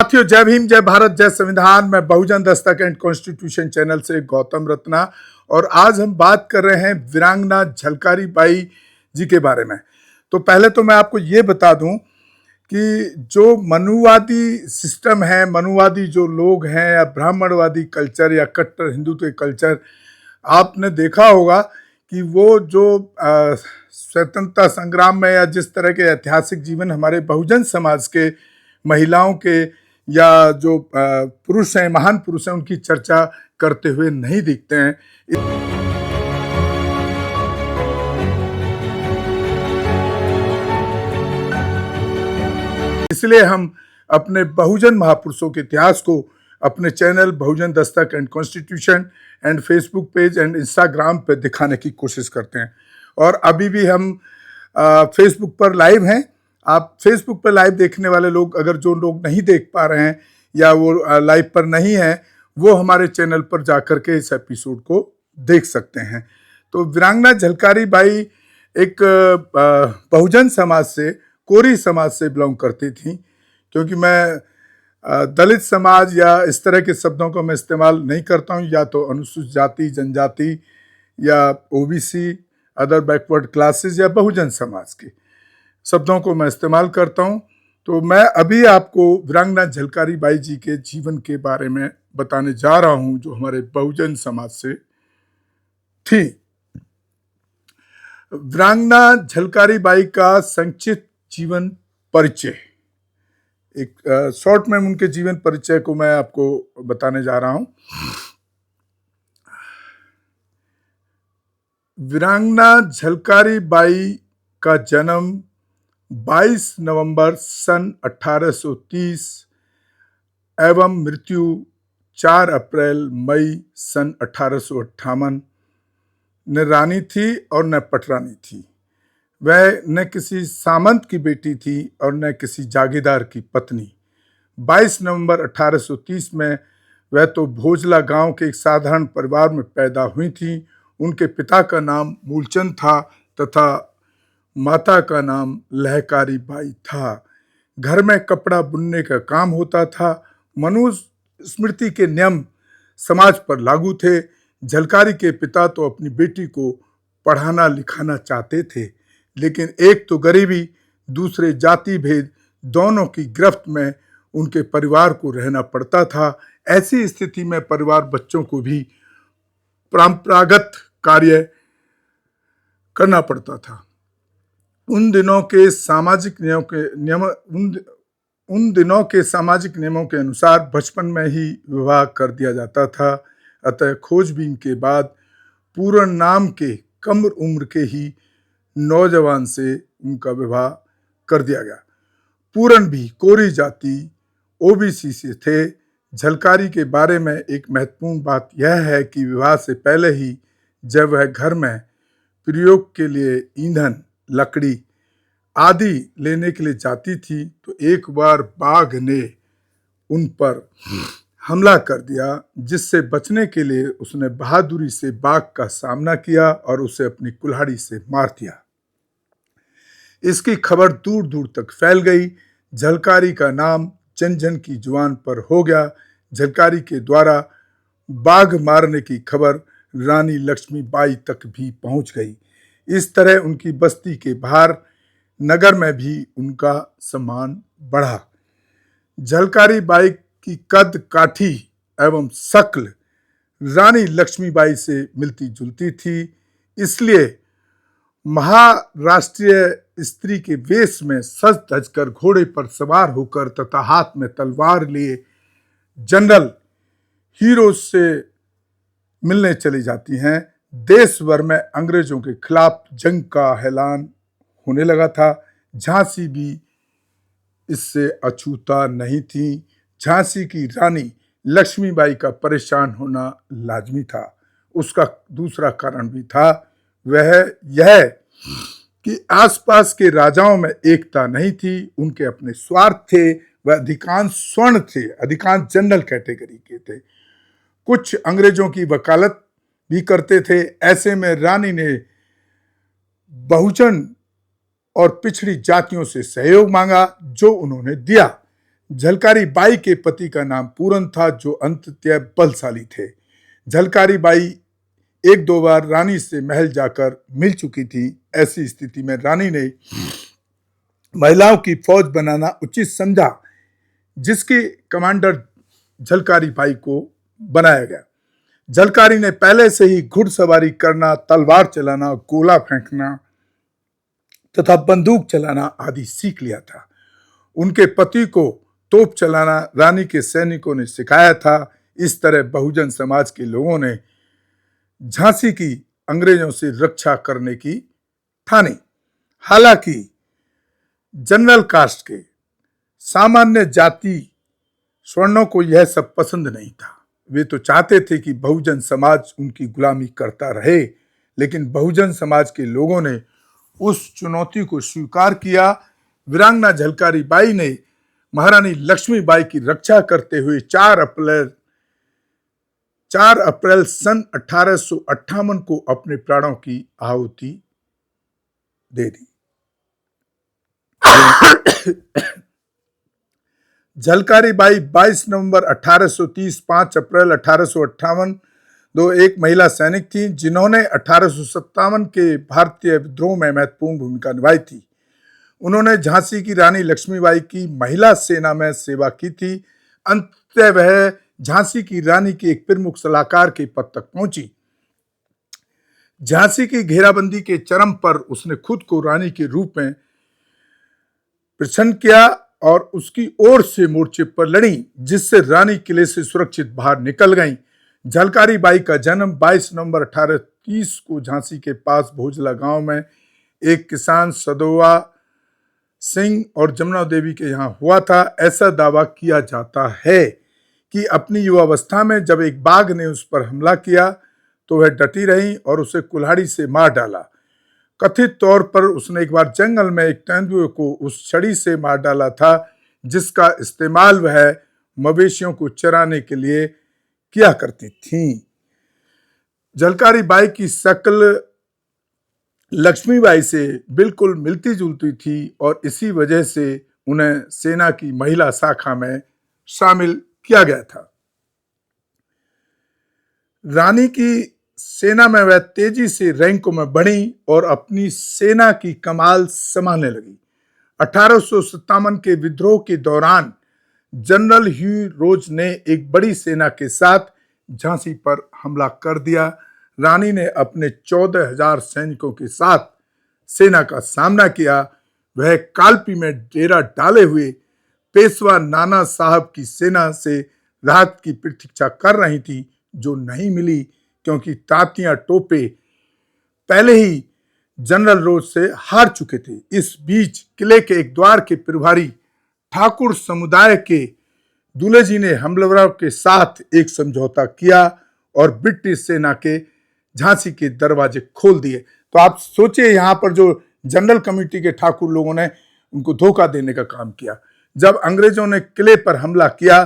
साथियों, जय भीम, जय भारत, जय संविधान। मैं बहुजन दस्तक एंड कॉन्स्टिट्यूशन चैनल से गौतम रत्ना, और आज हम बात कर रहे हैं वीरांगना झलकारी बाई जी के बारे में। तो पहले तो मैं आपको ये बता दूं कि जो मनुवादी सिस्टम है, मनुवादी जो लोग हैं, या ब्राह्मणवादी कल्चर या कट्टर हिंदुत्व कल्चर, आपने देखा होगा कि वो जो स्वतंत्रता संग्राम में या जिस तरह के ऐतिहासिक जीवन हमारे बहुजन समाज के महिलाओं के या जो पुरुष हैं, महान पुरुष हैं, उनकी चर्चा करते हुए नहीं दिखते हैं। इसलिए हम अपने बहुजन महापुरुषों के इतिहास को अपने channel Bahujan Dastak and constitution and Facebook page and Instagram पे दिखाने की कोशिश करते हैं। और अभी भी हम फेसबुक पर लाइव हैं। आप फेसबुक पर लाइव देखने वाले लोग, अगर जो लोग नहीं देख पा रहे हैं या वो लाइव पर नहीं है, वो हमारे चैनल पर जाकर के इस एपिसोड को देख सकते हैं। तो वीरांगना झलकारी बाई एक बहुजन समाज से, कोरी समाज से बिलोंग करती थी। क्योंकि मैं दलित समाज या इस तरह के शब्दों को मैं इस्तेमाल नहीं करता हूँ, या तो अनुसूचित जाति, जनजाति या ओबीसी, अदर बैकवर्ड क्लासेस या बहुजन समाज के शब्दों को मैं इस्तेमाल करता हूँ। तो मैं अभी आपको वीरांगना झलकारी बाई जी के जीवन के बारे में बताने जा रहा हूँ, जो हमारे बहुजन समाज से थी। वीरांगना झलकारी बाई का संक्षिप्त जीवन परिचय, एक शॉर्ट में उनके जीवन परिचय को मैं आपको बताने जा रहा हूँ। वीरांगना झलकारी बाई का जन्म 22 नवंबर सन 1830 एवं मृत्यु 4 अप्रैल मई सन 1858 न रानी थी और न पटरानी थी। वह न किसी सामंत की बेटी थी और न किसी जागीरदार की पत्नी। 22 नवंबर 1830 में वह तो भोजला गांव के एक साधारण परिवार में पैदा हुई थी। उनके पिता का नाम मूलचंद था तथा माता का नाम लहकारी बाई था। घर में कपड़ा बुनने का काम होता था। मनुस्मृति के नियम समाज पर लागू थे। झलकारी के पिता तो अपनी बेटी को पढ़ाना लिखाना चाहते थे, लेकिन एक तो गरीबी, दूसरे जाति भेद, दोनों की गिरफ्त में उनके परिवार को रहना पड़ता था। ऐसी स्थिति में परिवार बच्चों को भी परंपरागत कार्य करना पड़ता था। उन दिनों के सामाजिक नियमों के अनुसार बचपन में ही विवाह कर दिया जाता था। अतः खोजबीन के बाद पूर्ण नाम के कम उम्र के ही नौजवान से उनका विवाह कर दिया गया। पूरन भी कोरी जाति ओबीसी से थे। झलकारी के बारे में एक महत्वपूर्ण बात यह है कि विवाह से पहले ही जब वह घर में प्रयोग के लिए ईंधन, लकड़ी आदि लेने के लिए जाती थी, तो एक बार बाघ ने उन पर हमला कर दिया, जिससे बचने के लिए उसने बहादुरी से बाघ का सामना किया और उसे अपनी कुल्हाड़ी से मार दिया। इसकी खबर दूर दूर तक फैल गई। झलकारी का नाम जन जन की जुबान पर हो गया। झलकारी के द्वारा बाघ मारने की खबर रानी लक्ष्मीबाई तक भी पहुंच गई। इस तरह उनकी बस्ती के बाहर नगर में भी उनका सम्मान बढ़ा। झलकारी बाई की कद काठी एवं शक्ल रानी लक्ष्मीबाई से मिलती जुलती थी। इसलिए महाराष्ट्रीय स्त्री के वेश में सज धज कर घोड़े पर सवार होकर तथा हाथ में तलवार लिए जनरल हीरो से मिलने चली जाती हैं। देश भर में अंग्रेजों के खिलाफ जंग का ऐलान होने लगा था। झांसी भी इससे अछूता नहीं थी। झांसी की रानी लक्ष्मीबाई का परेशान होना लाजमी था। उसका दूसरा कारण भी था, वह यह कि आसपास के राजाओं में एकता नहीं थी। उनके अपने स्वार्थ थे। वह अधिकांश स्वर्ण थे, अधिकांश जनरल कैटेगरी के थे। कुछ अंग्रेजों की वकालत भी करते थे। ऐसे में रानी ने बहुजन और पिछड़ी जातियों से सहयोग मांगा, जो उन्होंने दिया। झलकारी बाई के पति का नाम पूरन था, जो अंततः बलशाली थे। झलकारी बाई एक दो बार रानी से महल जाकर मिल चुकी थी। ऐसी स्थिति में रानी ने महिलाओं की फौज बनाना उचित समझा, जिसके कमांडर झलकारी बाई को बनाया गया। झलकारी ने पहले से ही घुड़सवारी करना, तलवार चलाना, गोला फेंकना तथा बंदूक चलाना आदि सीख लिया था। उनके पति को तोप चलाना रानी के सैनिकों ने सिखाया था। इस तरह बहुजन समाज के लोगों ने झांसी की अंग्रेजों से रक्षा करने की ठानी। हालांकि जनरल कास्ट के सामान्य जाति स्वर्णों को यह सब पसंद नहीं था। वे तो चाहते थे कि बहुजन समाज उनकी गुलामी करता रहे, लेकिन बहुजन समाज के लोगों ने उस चुनौती को स्वीकार किया। वीरांगना झलकारी बाई ने महारानी लक्ष्मीबाई की रक्षा करते हुए 4 अप्रैल सन 1858 को अपने प्राणों की आहुति दे दी। झलकारी बाई 22 नवंबर 1830, 5 अप्रैल 1858 दो एक महिला सैनिक थी, जिन्होंने 1857 के भारतीय विद्रोह में महत्वपूर्ण भूमिका निभाई थी। उन्होंने झांसी की रानी लक्ष्मीबाई की महिला सेना में सेवा की थी। अंततः वह झांसी की रानी की एक प्रमुख सलाहकार के पद तक पहुंची। झांसी की घेराबंदी के चरम पर उसने खुद को रानी के रूप में प्रछन्न किया और उसकी ओर से मोर्चे पर लड़ी, जिससे रानी किले से सुरक्षित बाहर निकल गईं। झलकारी बाई का जन्म 22 नवंबर 1830 को झांसी के पास भोजला गांव में एक किसान सदोवा सिंह और जमुना देवी के यहाँ हुआ था। ऐसा दावा किया जाता है कि अपनी युवावस्था में जब एक बाघ ने उस पर हमला किया तो वह डटी रही और उसे कुल्हाड़ी से मार डाला। कथित तौर पर उसने एक बार जंगल में एक तेंदुए को उस छड़ी से मार डाला था, जिसका इस्तेमाल वह मवेशियों को चराने के लिए किया करती थी। झलकारी बाई की शक्ल लक्ष्मीबाई से बिल्कुल मिलती जुलती थी और इसी वजह से उन्हें सेना की महिला शाखा में शामिल किया गया था। रानी की सेना में वह तेजी से रैंकों में बढ़ी और अपनी सेना की कमाल संभालने लगी। 1857 के विद्रोह के दौरान जनरल ह्यू रोज ने एक बड़ी सेना के साथ झांसी पर हमला कर दिया। रानी ने अपने 14,000 सैनिकों के साथ सेना का सामना किया। वह कालपी में डेरा डाले हुए पेशवा नाना साहब की सेना से राहत की प्रतीक्षा कर रही थी, जो नहीं मिली क्योंकि तांतियां टोपे पहले ही जनरल रोज से हार चुके थे। इस बीच किले के एक द्वार के प्रभारी ठाकुर समुदाय के दूल्हे जी ने हमलावरों के साथ एक समझौता किया और ब्रिटिश सेना के झांसी के दरवाजे खोल दिए। तो आप सोचिए, यहाँ पर जो जनरल कमेटी के ठाकुर लोगों ने उनको धोखा देने का काम किया। जब अंग्रेजों ने किले पर हमला किया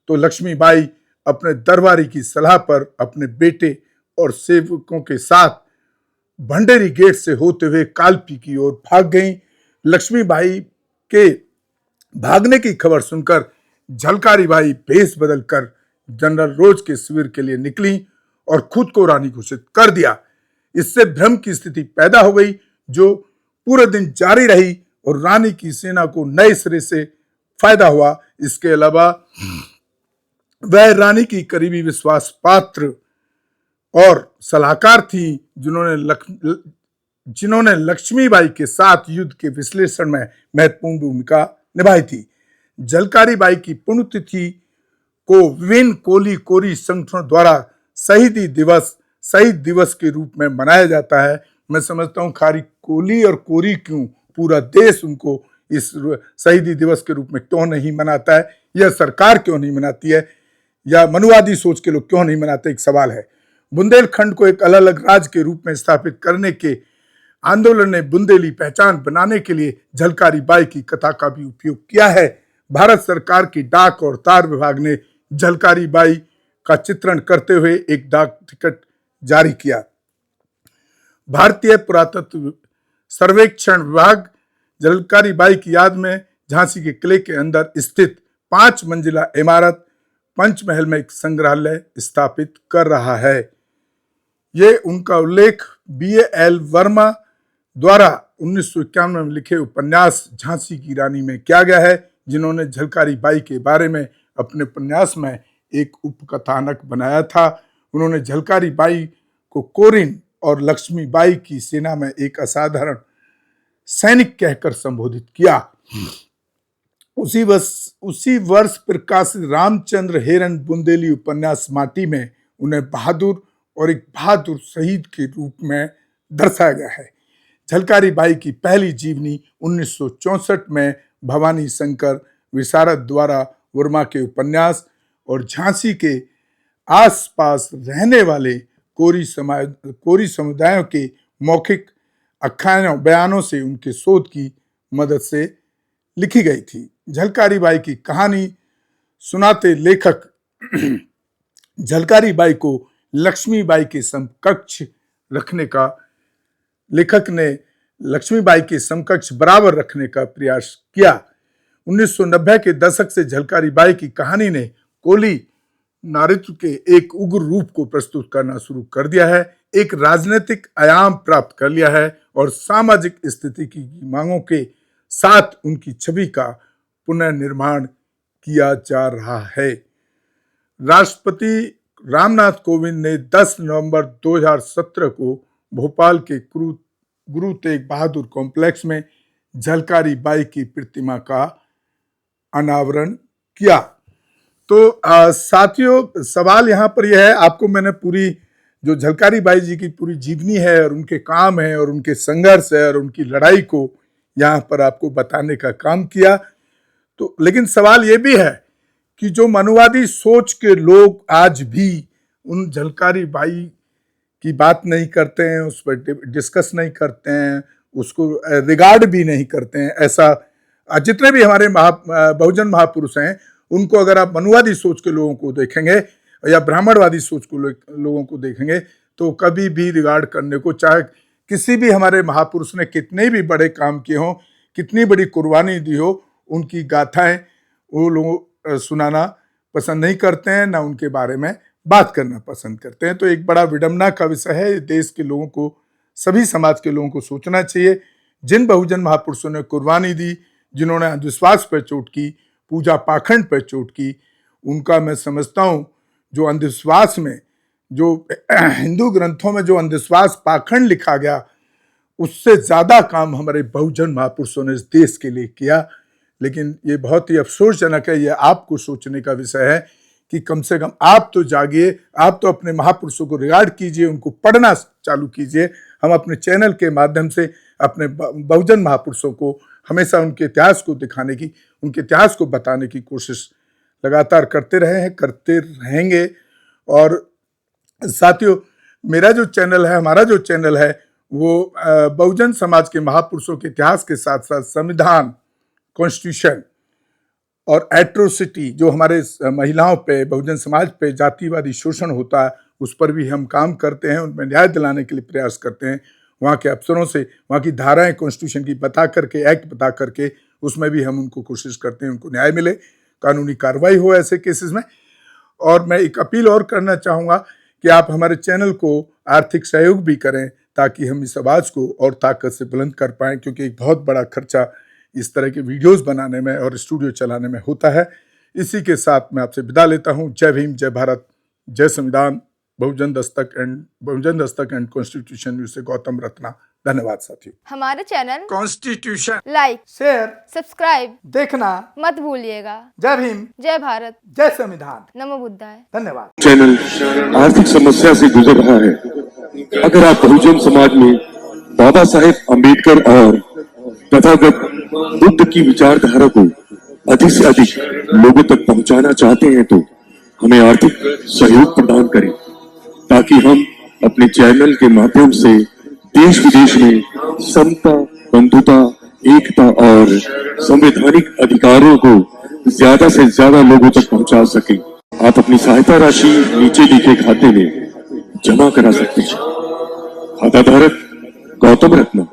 तो लक्ष्मीबाई अपने दरबारी की सलाह पर अपने बेटे और सेवकों के साथ भंडेरी गेट से होते हुए कालपी की ओर भाग गईं। लक्ष्मीबाई के भागने की खबर सुनकर झलकारी बाई भेष बदलकर जनरल रोज के शिविर के लिए निकली और खुद को रानी घोषित कर दिया। इससे भ्रम की स्थिति पैदा हो गई, जो पूरे दिन जारी रही और रानी की सेना को नए सिरे से फायदा हुआ। इसके अलावा वह रानी की करीबी विश्वास पात्र और सलाहकार थी, जिन्होंने लक्ष्मीबाई के साथ युद्ध के विश्लेषण में महत्वपूर्ण भूमिका निभाई थी। झलकारी बाई की पुण्यतिथि को विभिन्न कोली कोरी संगठनों द्वारा शहीद दिवस के रूप में मनाया जाता है। मैं समझता हूँ खाली कोली और कोरी क्यों, पूरा देश उनको इस शहीदी दिवस के रूप में क्यों नहीं मनाता है, यह सरकार क्यों नहीं मनाती है, या मनुवादी सोच के लोग क्यों नहीं मनाते, एक सवाल है। बुंदेलखंड को एक अलग अलग राज्य के रूप में स्थापित करने के आंदोलन ने बुंदेली पहचान बनाने के लिए झलकारी बाई की कथा का भी उपयोग किया है। भारत सरकार की डाक और तार विभाग ने झलकारी बाई का चित्रण करते हुए एक डाक टिकट जारी किया। भारतीय पुरातत्व सर्वेक्षण विभाग झलकारी बाई की याद में झांसी के किले के अंदर स्थित 5 मंजिला इमारत पंचमहल में एक संग्रहालय स्थापित कर रहा है। ये उनका उल्लेख B.A.L. वर्मा द्वारा 1951 में लिखे उपन्यास झांसी की रानी में किया गया है, जिन्होंने झलकारी बाई के बारे में अपने उपन्यास में एक उपकथानक बनाया था। उन्होंने झलकारी बाई को कोरिन और लक्ष्मी बाई की सेना में एक असाधारण सैनिक कहकर संबोधित किया। उसी वर्ष प्रकाशित रामचंद्र हेरन बुंदेली उपन्यास माटी में उन्हें बहादुर और एक बहादुर शहीद के रूप में दर्शाया गया है। झलकारी बाई की पहली जीवनी 1964 में भवानी शंकर विशारद द्वारा वर्मा के उपन्यास और झांसी के आसपास रहने वाले कोरी समुदायों के मौखिक आख्यानों बयानों से उनके शोध की मदद से लिखी गई थी। झलकारी बाई की कहानी सुनाते लेखक झलकारी बाई को लक्ष्मीबाई के समकक्ष रखने का लेखक ने लक्ष्मीबाई के समकक्ष बराबर रखने का प्रयास किया। 1990 के दशक से झलकारी बाई की कहानी ने कोली नारित्व के एक उग्र रूप को प्रस्तुत करना शुरू कर दिया है, एक राजनीतिक आयाम प्राप्त कर लिया है और सामाजिक स्थिति की मांगों के साथ उनकी छवि का पुनर्निर्माण किया जा रहा है। राष्ट्रपति रामनाथ कोविंद ने 10 नवंबर 2017 को भोपाल के गुरु तेग बहादुर कॉम्प्लेक्स में झलकारी बाई की प्रतिमा का अनावरण किया। तो साथियों, सवाल यहाँ पर यह है, आपको मैंने पूरी जो झलकारी बाई जी की पूरी जीवनी है और उनके काम है और उनके संघर्ष है और उनकी लड़ाई को यहाँ पर आपको बताने का काम किया। तो लेकिन सवाल ये भी है कि जो मनुवादी सोच के लोग आज भी उन झलकारी बाई की बात नहीं करते हैं, उस पर डिस्कस नहीं करते हैं, उसको रिगार्ड भी नहीं करते हैं, ऐसा जितने भी हमारे बहुजन महापुरुष हैं, उनको अगर आप मनुवादी सोच के लोगों को देखेंगे या ब्राह्मणवादी सोच को लोगों को देखेंगे तो कभी भी रिगार्ड करने को, चाहे किसी भी हमारे महापुरुष ने कितने भी बड़े काम किए हों, कितनी बड़ी कुर्बानी दी हो, उनकी गाथाएं वो लोग सुनाना पसंद नहीं करते हैं, ना उनके बारे में बात करना पसंद करते हैं। तो एक बड़ा विडंबना का विषय है। देश के लोगों को, सभी समाज के लोगों को सोचना चाहिए, जिन बहुजन महापुरुषों ने कुर्बानी दी, जिन्होंने अंधविश्वास पर चोट की, पूजा पाखंड पर चोट की, उनका मैं समझता हूँ जो अंधविश्वास में, जो हिंदू ग्रंथों में जो अंधविश्वास पाखंड लिखा गया, उससे ज़्यादा काम हमारे बहुजन महापुरुषों ने इस देश के लिए किया। लेकिन ये बहुत ही अफसोसजनक है, ये आपको सोचने का विषय है कि कम से कम आप तो जागिए, आप तो अपने महापुरुषों को रिगार्ड कीजिए, उनको पढ़ना चालू कीजिए। हम अपने चैनल के माध्यम से अपने बहुजन महापुरुषों को हमेशा उनके इतिहास को दिखाने की, उनके इतिहास को बताने की कोशिश लगातार करते रहे हैं, करते रहेंगे। और साथियों, मेरा जो चैनल है, हमारा जो चैनल है, वो बहुजन समाज के महापुरुषों के इतिहास के साथ साथ संविधान, कॉन्स्टिट्यूशन और एट्रोसिटी, जो हमारे महिलाओं पे, बहुजन समाज पे जातिवादी शोषण होता है, उस पर भी हम काम करते हैं, उनमें न्याय दिलाने के लिए प्रयास करते हैं। वहाँ के अफसरों से वहाँ की धाराएं कॉन्स्टिट्यूशन की बता करके, एक्ट बता करके, उसमें भी हम उनको कोशिश करते हैं उनको न्याय मिले, कानूनी कार्रवाई हो ऐसे केसेस में। और मैं एक अपील और करना चाहूँगा कि आप हमारे चैनल को आर्थिक सहयोग भी करें, ताकि हम इस आवाज़ को और ताकत से बुलंद कर पाएँ, क्योंकि एक बहुत बड़ा खर्चा इस तरह के वीडियोस बनाने में और स्टूडियो चलाने में होता है। इसी के साथ मैं आपसे विदा लेता हूँ। जय भीम, जय भारत, जय संविधान। बहुजन दस्तक एंड कॉन्स्टिट्यूशन न्यूज़ से गौतम रत्ना। धन्यवाद साथियों। हमारे channel constitution like, share, subscribe देखना मत भूलिएगा। जय भीम, जय भारत, जय संविधान। नमो बुद्धाय। धन्यवाद। चैनल आर्थिक समस्या से गुजर रहा है। अगर आप बहुजन समाज में बाबा साहेब अम्बेडकर और तथागत बुद्ध की विचारधारा को अधिक से अधिक लोगों तक पहुंचाना चाहते हैं तो हमें आर्थिक सहयोग प्रदान करें, ताकि हम अपने चैनल के माध्यम से देश विदेश में समता, बंधुता, एकता और संवैधानिक अधिकारों को ज्यादा से ज्यादा लोगों तक पहुंचा सकें। आप अपनी सहायता राशि नीचे लिखे खाते में जमा करा सकते हैं। खाता धारक गौतम रत्ना,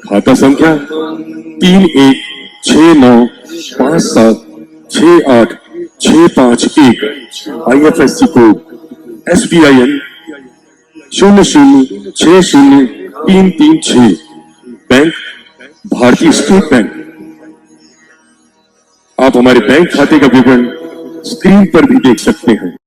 खाता संख्या 316957 68651, IFSC कोड SBIN 0060336, बैंक भारतीय स्टेट बैंक। आप हमारे बैंक खाते का विवरण स्क्रीन पर भी देख सकते हैं।